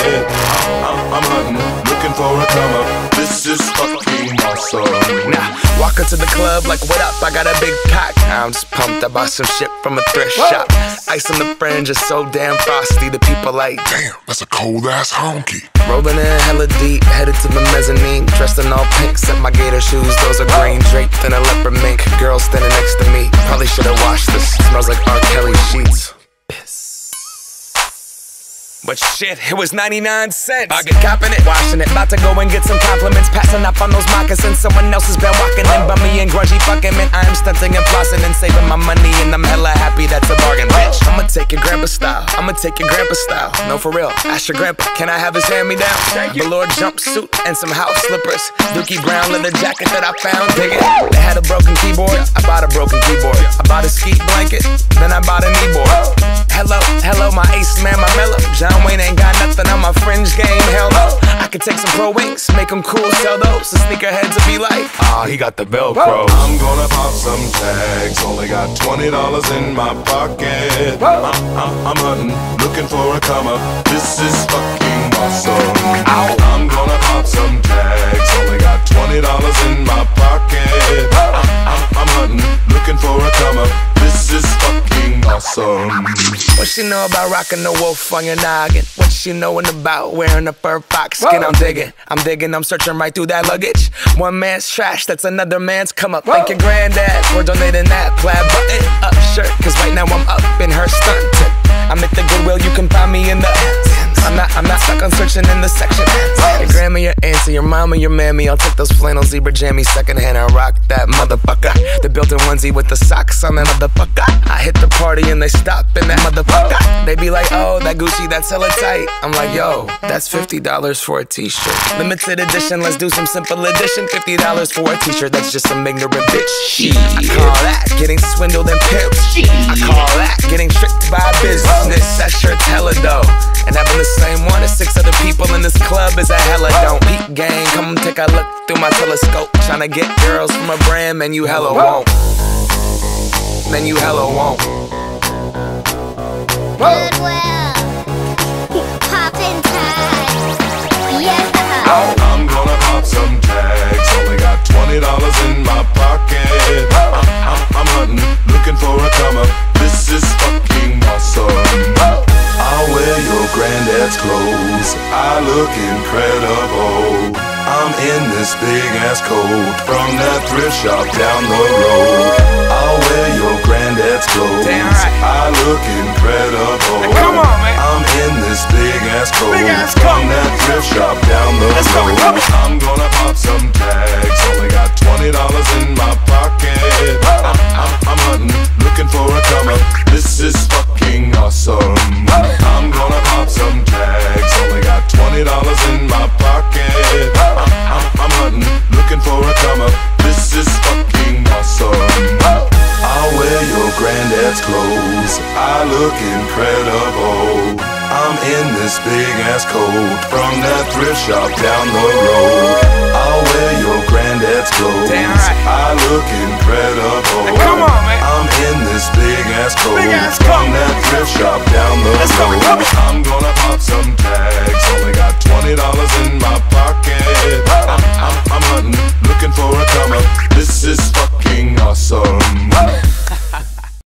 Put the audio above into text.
I'm hunting, looking for a come up. This is fucking awesome. Now, walk into the club like, what up? I got a big pack. I'm just pumped. I bought some shit from a thrift shop. Ice on the fringe is so damn frosty. The people like, damn, that's a cold ass honky. Rolling in hella deep, headed to the mezzanine. Dressed in all pink, set my gator shoes. Those are green, draped in a leopard mink. Girl standing next to me, probably should've washed this. Smells like R. Kelly sheets. But shit, it was 99 cents. I get copping it, washing it. About to go and get some compliments. Passing up on those moccasins. Someone else has been walking in by me and grungy fucking man. I am stunting and flossing and saving my money, and I'm hella happy that's a bargain, bitch. I'ma take your grandpa style. I'ma take your grandpa style. No, for real. Ask your grandpa, can I have his hand-me-down? Velour jumpsuit and some house slippers. Dookie brown leather jacket that I found. Dig it. They had a broken keyboard. I bought a broken keyboard. I bought a ski blanket. Then I bought a kneeboard. Hello, my ace man, my mellow. John Wayne ain't got nothing on my fringe game, hell no. I could take some pro wings, make them cool, sell those. The sneakerheads will be like, he got the Velcro. I'm gonna pop some tags, only got $20 in my pocket. I'm hunting, looking for a come up. This is fucking awesome. I'm gonna pop some tags, only got $20 in my pocket. I'm hunting, looking for a come up. This is fucking awesome. What she know about rocking the wolf on your noggin? What she knowin' about wearing a fur fox skin? I'm digging, I'm searching right through that luggage. One man's trash, that's another man's come up. Thank your granddad for donating that plaid button up shirt, cause right now I'm up in her stuntin'. I'm at the Goodwill, you can find me in the I'm not stuck on searching in the section. Your grandma, your auntie, your mama, your mammy. I'll take those flannel zebra jammies secondhand and rock that motherfucker. The built-in onesie with the socks on that motherfucker. I hit the party and they stop in that motherfucker. They be like, oh, that Gucci, that's hella tight. I'm like, yo, that's $50 for a t-shirt. Limited edition, let's do some simple edition. $50 for a t-shirt, that's just some ignorant bitch. Shit. I call that getting swindled and pimped. I call that getting tricked by business. That shirt's hella dope. And having the same one as 6 other people in this club is a hella don't. Peak gang, come take a look through my telescope. Tryna get girls from a brand, man, you hella won't. Man, you hella won't. Goodwill, poppin' tags, yeah. I'm gonna pop some tags, only got $20 in my pocket. I'm hunting, looking for a come up. This is fucking awesome. I'll wear your granddad's clothes, I look incredible. I'm in this big ass coat from that thrift shop down the road. I'll wear your granddad's clothes, I look incredible. Come on, man. I'm in this big ass coat from that thrift shop down the road. I'm gonna pop some tags, only got $20 in my pocket. I'm hunting, looking for a come up. This is fucking awesome. I'm gonna pop some tags, only got $20 in my pocket. I'm hunting, looking for a come up. This is fucking awesome. I'll wear your granddad's clothes, I look incredible. I'm in this big ass coat from that thrift shop down the road. I'll wear your granddad's clothes, I look incredible. Come on, man. I'm in this big ass coat from that thrift shop down the road. I'm gonna pop some tags, only got $20 in my pocket. I'm hunting, looking for a come up. This is fucking awesome.